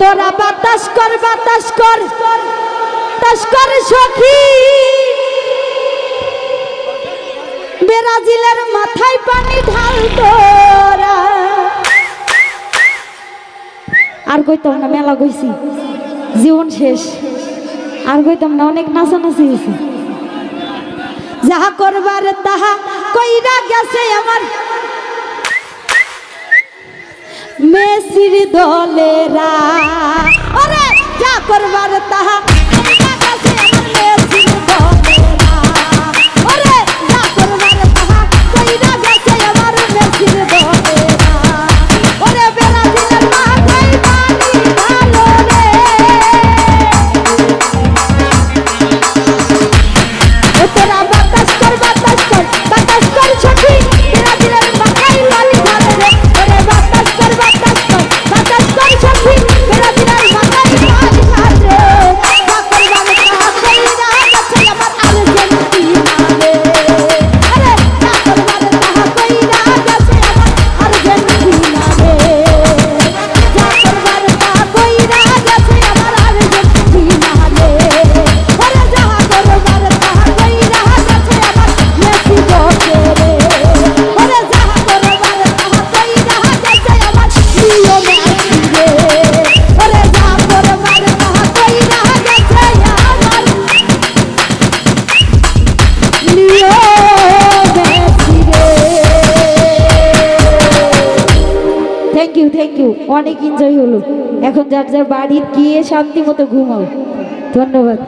তোরা বাতাস কর বাতাস কর বাতাস কর সখী ব্রাজিলের মাথায় পানি ঢাল তোরা। আর কইতাম না, মেলা কইছি, জীবন শেষ, আর কইতাম না, অনেক নাচানাচি হয়েছে। যাহা করবার তাহা কইরা গেছে আমার মেসির দলেরা। ওরে যা করবার তাহা কইরা গেছে আমার মেসির দলেরা। ওরে যা করবার তাহা কইরা গেছে আমার মেসির দলেরা। ওরে ব্রাজিলের মাথায় পানি ঢালো রে। ও তোরা বাতাস কর বাতাস কর বাতাস কর সখী ব্রাজিলের মাথায় পানি ঢালো রে। ওরে বাতাস কর বাতাস কর বাতাস কর সখী ব্রাজিলের মাথায় পানি ঢালো রে। যা করবার তাহা কইরা গেছে আমার আর্জেন্টিনা রে। আরে যা করবার তাহা কইরা গেছে আমার আর্জেন্টিনা রে। যা করবার তাহা কইরা গেছে আমার আর্জেন্টিনা রে। ওরে যাহা করবার তাহা কইরা গেছে আমার মেসি বসে রে। ওরে যাহা করবার তাহা কইরা গেছে আমার লিও মেসি রে। ওরে যাহা করবার তাহা কইরা গেছে আমার লিও মেসি রে। থ্যাংক ইউ, অনেক এনজয় হলো। এখন যার যার বাড়ি গিয়ে শান্তি মতো ঘুমাও। ধন্যবাদ।